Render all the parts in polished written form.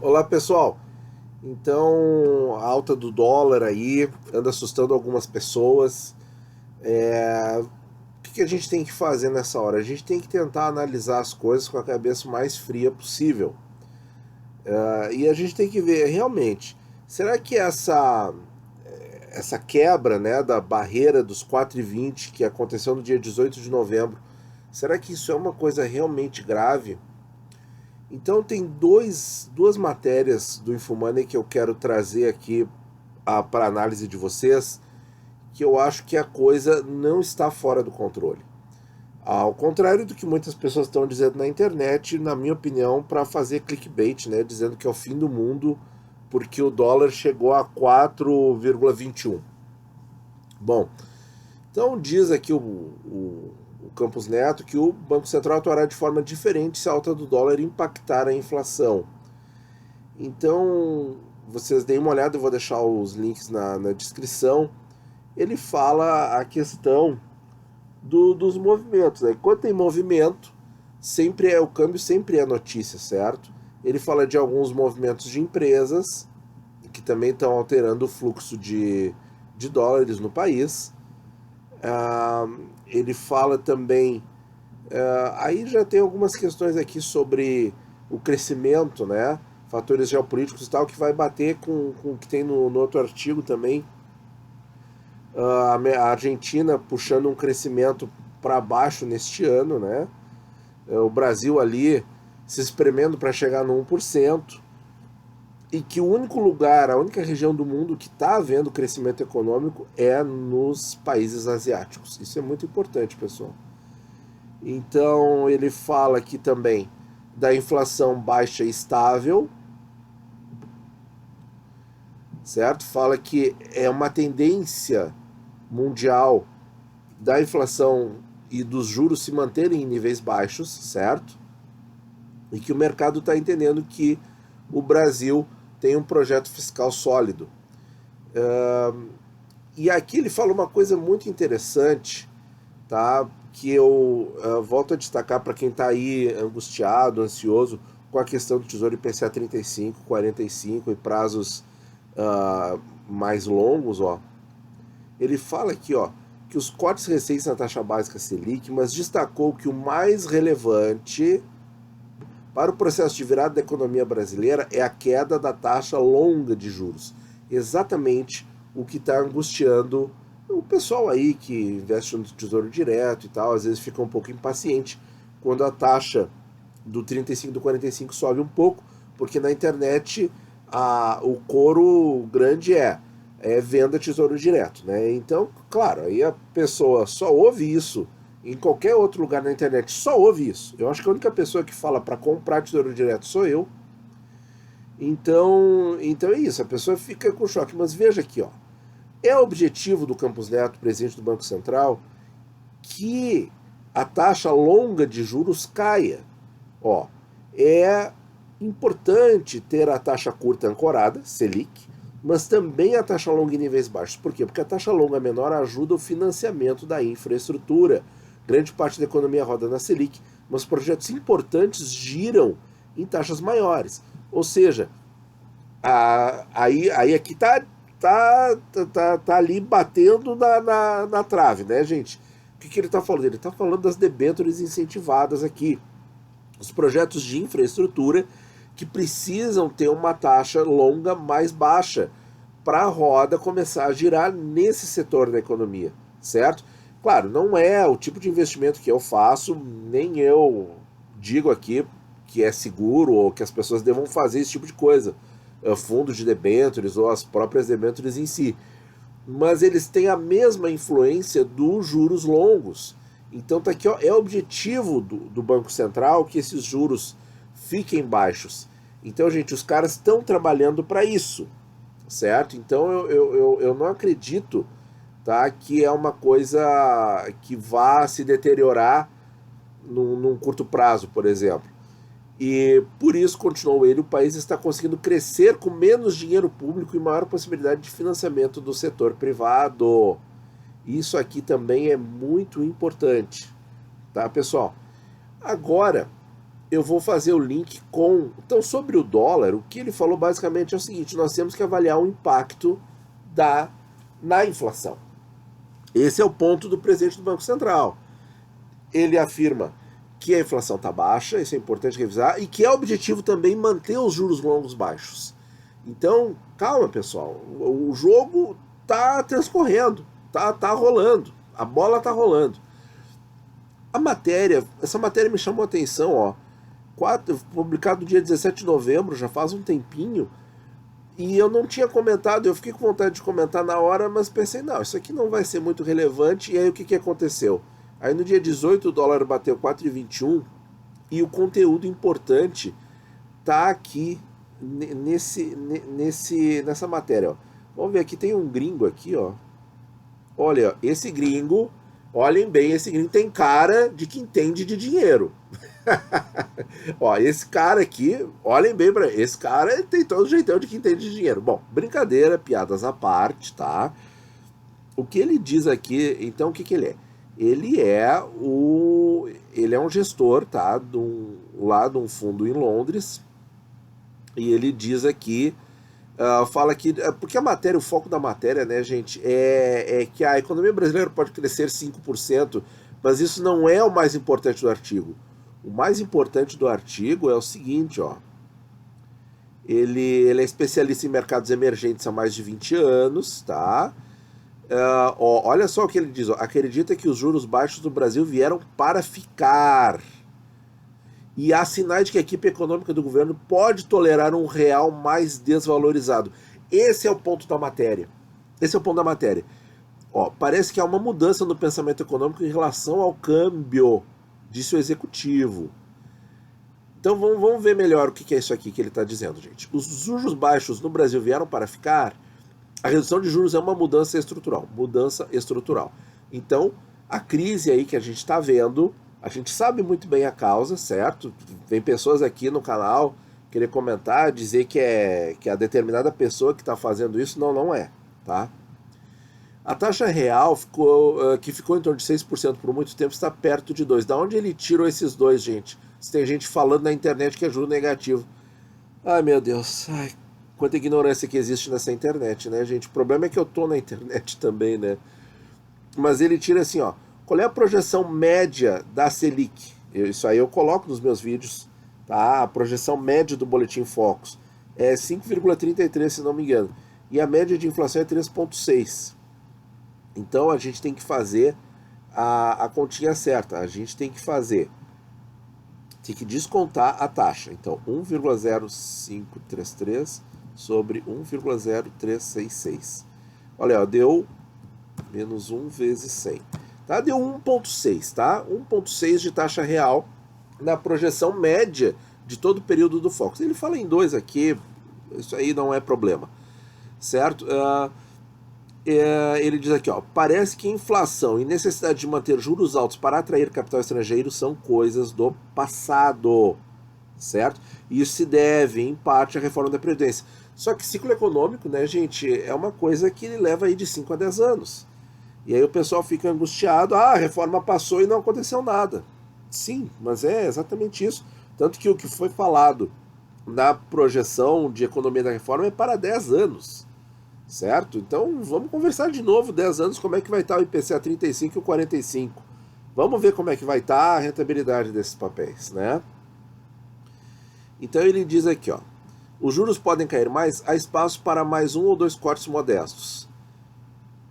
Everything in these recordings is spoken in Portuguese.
Olá pessoal, então a alta do dólar aí anda assustando algumas pessoas. O que a gente tem que fazer nessa hora? A gente tem que tentar analisar as coisas com a cabeça mais fria possível. E a gente tem que ver realmente, será que essa quebra, né, da barreira dos 4,20 que aconteceu no dia 18 de novembro, será que isso é uma coisa realmente grave? Então tem duas matérias do Infomoney que eu quero trazer aqui para análise de vocês, que eu acho que a coisa não está fora do controle. Ao contrário do que muitas pessoas estão dizendo na internet, na minha opinião, para fazer clickbait, né, dizendo que é o fim do mundo porque o dólar chegou a 4,21. Bom, então diz aqui o Campos Neto que o Banco Central atuará de forma diferente se a alta do dólar impactar a inflação. Então, vocês deem uma olhada, eu vou deixar os links na descrição. Ele fala a questão dos movimentos. Né? Quando tem movimento, o câmbio sempre é notícia, certo? Ele fala de alguns movimentos de empresas que também estão alterando o fluxo de dólares no país. Ele fala também. Aí já tem algumas questões aqui sobre o crescimento, né? Fatores geopolíticos e tal, que vai bater com o que tem no outro artigo também. A Argentina puxando um crescimento para baixo neste ano, né? O Brasil ali se espremendo para chegar no 1%, e que o único lugar, a única região do mundo que está havendo crescimento econômico é nos países asiáticos. Isso é muito importante, pessoal. Então ele fala aqui também da inflação baixa e estável, certo? Fala que é uma tendência mundial da inflação e dos juros se manterem em níveis baixos, certo? E que o mercado está entendendo que o Brasil tem um projeto fiscal sólido. E aqui ele fala uma coisa muito interessante, tá? Que eu volto a destacar para quem está aí angustiado, ansioso com a questão do Tesouro IPCA 35, 45 e prazos mais longos, ó. Ele fala aqui, ó, que os cortes recentes na taxa básica Selic, mas destacou que o mais relevante para o processo de virada da economia brasileira é a queda da taxa longa de juros. Exatamente o que está angustiando o pessoal aí que investe no Tesouro Direto e tal, às vezes fica um pouco impaciente quando a taxa do 35 do 45 sobe um pouco, porque na internet o coro grande é venda Tesouro Direto, né? Então, claro, aí a pessoa só ouve isso em qualquer outro lugar na internet, só ouve isso. Eu acho que a única pessoa que fala para comprar Tesouro Direto sou eu. Então é isso, a pessoa fica com choque. Mas veja aqui, ó, é objetivo do Campos Neto, presidente do Banco Central, que a taxa longa de juros caia. Ó, é importante ter a taxa curta ancorada, Selic, mas também a taxa longa em níveis baixos. Por quê? Porque a taxa longa menor ajuda o financiamento da infraestrutura. Grande parte da economia roda na Selic, mas projetos importantes giram em taxas maiores. Ou seja, aí aqui tá ali batendo na trave, né, gente? O que ele está falando? Ele está falando das debêntures incentivadas aqui. Os projetos de infraestrutura que precisam ter uma taxa longa mais baixa para a roda começar a girar nesse setor da economia, certo? Claro, não é o tipo de investimento que eu faço, nem eu digo aqui que é seguro ou que as pessoas devam fazer esse tipo de coisa, fundos de debêntures ou as próprias debêntures em si. Mas eles têm a mesma influência dos juros longos. Então tá aqui, ó, é objetivo do Banco Central que esses juros fiquem baixos. Então, gente, os caras estão trabalhando para isso, certo? Então eu não acredito, tá, que é uma coisa que vá se deteriorar num curto prazo, por exemplo. E por isso, continuou ele, o país está conseguindo crescer com menos dinheiro público e maior possibilidade de financiamento do setor privado. Isso aqui também é muito importante, tá, pessoal? Agora, eu vou fazer o link com... Então, sobre o dólar, o que ele falou basicamente é o seguinte: nós temos que avaliar o impacto na inflação. Esse é o ponto do presidente do Banco Central. Ele afirma que a inflação está baixa, isso é importante revisar, e que é objetivo também manter os juros longos baixos. Então, calma, pessoal, o jogo está transcorrendo, tá rolando, a bola está rolando. Essa matéria me chamou a atenção, ó, publicado no dia 17 de novembro, já faz um tempinho, e eu não tinha comentado, eu fiquei com vontade de comentar na hora, mas pensei, não, isso aqui não vai ser muito relevante, e aí o que aconteceu? Aí no dia 18 o dólar bateu 4,21 e o conteúdo importante tá aqui nessa matéria, ó. Vamos ver aqui, tem um gringo aqui, ó. Olha, esse gringo, olhem bem, esse gringo tem cara de que entende de dinheiro. Ó, esse cara aqui, olhem bem pra ele, esse cara tem todo o jeitão de que entende de dinheiro. Bom, brincadeira, piadas à parte, tá? O que ele diz aqui, então, o que ele é? Ele é um gestor, tá, lá de um fundo em Londres, e ele diz aqui, fala que, porque a matéria, o foco da matéria, né, gente, é que a economia brasileira pode crescer 5%, mas isso não é o mais importante do artigo. O mais importante do artigo é o seguinte, ó, ele é especialista em mercados emergentes há mais de 20 anos, tá? Olha só o que ele diz, ó, acredita que os juros baixos do Brasil vieram para ficar e há sinais de que a equipe econômica do governo pode tolerar um real mais desvalorizado. Esse é o ponto da matéria. Esse é o ponto da matéria. Ó, parece que há uma mudança no pensamento econômico em relação ao câmbio, disse o executivo. Então vamos ver melhor o que é isso aqui que ele está dizendo, gente. Os juros baixos no Brasil vieram para ficar. A redução de juros é uma mudança estrutural. Mudança estrutural. Então, a crise aí que a gente está vendo, a gente sabe muito bem a causa, certo? Vem pessoas aqui no canal querer comentar, dizer que é a determinada pessoa que está fazendo isso. Não é, tá? A taxa real, que ficou em torno de 6% por muito tempo, está perto de 2%. Da onde ele tirou esses dois, gente? Se tem gente falando na internet que é juro negativo. Ai, meu Deus. Ai, quanta ignorância que existe nessa internet, né, gente? O problema é que eu tô na internet também, né? Mas ele tira assim, ó. Qual é a projeção média da Selic? Isso aí eu coloco nos meus vídeos, tá? A projeção média do Boletim Focus é 5,33, se não me engano. E a média de inflação é 3,6. Então a gente tem que fazer a continha certa. A gente tem que descontar a taxa. Então, 1,0533 sobre 1,0366. Olha, ó, deu menos 1 vezes 100. Tá? Deu 1,6, tá? 1,6 de taxa real na projeção média de todo o período do Focus. Ele fala em 2 aqui, isso aí não é problema, certo? Ele diz aqui, ó, parece que inflação e necessidade de manter juros altos para atrair capital estrangeiro são coisas do passado, certo? Isso se deve, em parte, à reforma da Previdência. Só que ciclo econômico, né, gente, é uma coisa que leva aí de 5 a 10 anos. E aí o pessoal fica angustiado, a reforma passou e não aconteceu nada. Sim, mas é exatamente isso. Tanto que o que foi falado na projeção de economia da reforma é para 10 anos. Certo? Então vamos conversar de novo, 10 anos, como é que vai estar o IPCA 35 e o 45. Vamos ver como é que vai estar a rentabilidade desses papéis, né? Então ele diz aqui, ó, os juros podem cair mais, há espaço para mais 1 ou 2 cortes modestos.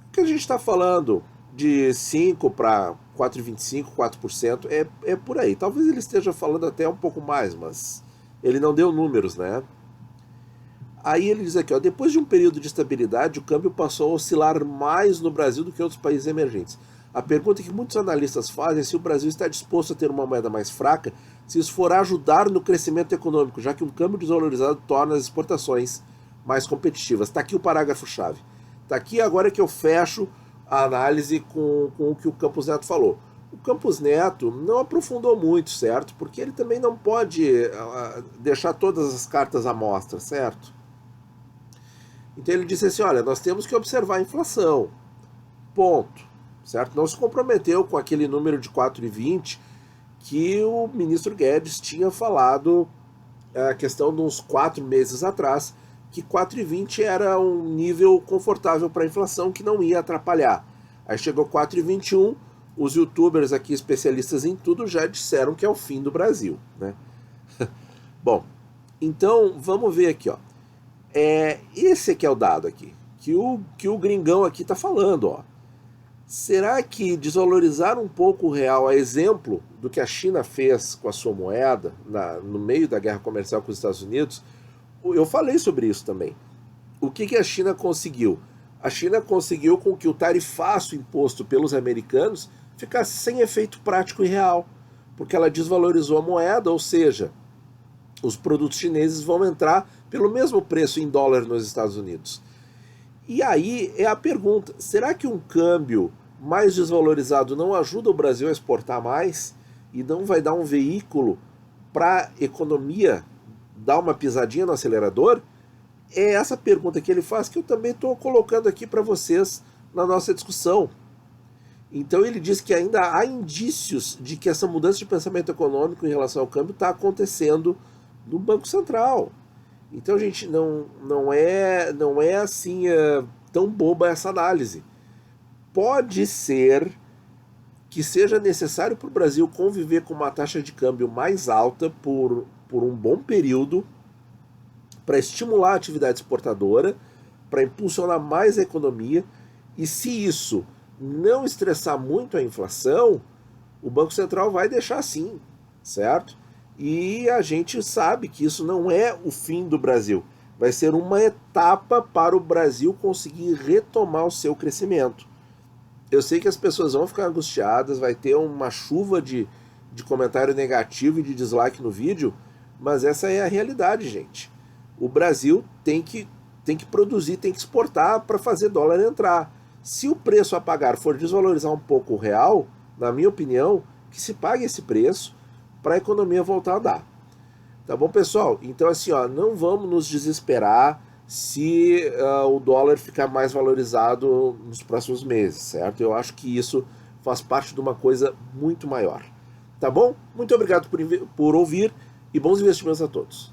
O que a gente está falando de 5 para 4,25, 4%, é por aí. Talvez ele esteja falando até um pouco mais, mas ele não deu números, né? Aí ele diz aqui, ó, depois de um período de estabilidade, o câmbio passou a oscilar mais no Brasil do que em outros países emergentes. A pergunta que muitos analistas fazem é se o Brasil está disposto a ter uma moeda mais fraca, se isso for ajudar no crescimento econômico, já que um câmbio desvalorizado torna as exportações mais competitivas. Está aqui o parágrafo-chave. Está aqui agora que eu fecho a análise com o que o Campos Neto falou. O Campos Neto não aprofundou muito, certo? Porque ele também não pode deixar todas as cartas à mostra, certo? Então ele disse assim, olha, nós temos que observar a inflação, ponto, certo? Não se comprometeu com aquele número de 4,20 que o ministro Guedes tinha falado a questão de uns 4 meses atrás, que 4,20 era um nível confortável para a inflação que não ia atrapalhar. Aí chegou 4,21, os youtubers aqui especialistas em tudo já disseram que é o fim do Brasil, né? Bom, então vamos ver aqui, ó. Esse aqui é o dado aqui, que o gringão aqui está falando, ó. Será que desvalorizar um pouco o real, a exemplo do que a China fez com a sua moeda no meio da guerra comercial com os Estados Unidos? Eu falei sobre isso também. O que a China conseguiu? A China conseguiu com que o tarifaço imposto pelos americanos ficasse sem efeito prático e real, porque ela desvalorizou a moeda, ou seja, os produtos chineses vão entrar pelo mesmo preço em dólar nos Estados Unidos. E aí é a pergunta, será que um câmbio mais desvalorizado não ajuda o Brasil a exportar mais e não vai dar um veículo para a economia dar uma pisadinha no acelerador? É essa pergunta que ele faz que eu também estou colocando aqui para vocês na nossa discussão. Então ele diz que ainda há indícios de que essa mudança de pensamento econômico em relação ao câmbio está acontecendo no Banco Central. Então, gente, não é assim tão boba essa análise. Pode ser que seja necessário para o Brasil conviver com uma taxa de câmbio mais alta por um bom período para estimular a atividade exportadora, para impulsionar mais a economia, e se isso não estressar muito a inflação, o Banco Central vai deixar assim, certo? E a gente sabe que isso não é o fim do Brasil. Vai ser uma etapa para o Brasil conseguir retomar o seu crescimento. Eu sei que as pessoas vão ficar angustiadas, vai ter uma chuva de comentário negativo e de dislike no vídeo, mas essa é a realidade, gente. O Brasil tem que produzir, tem que exportar para fazer dólar entrar. Se o preço a pagar for desvalorizar um pouco o real, na minha opinião, que se pague esse preço para a economia voltar a dar. Tá bom, pessoal? Então, assim, ó, não vamos nos desesperar se o dólar ficar mais valorizado nos próximos meses, certo? Eu acho que isso faz parte de uma coisa muito maior. Tá bom? Muito obrigado por ouvir e bons investimentos a todos.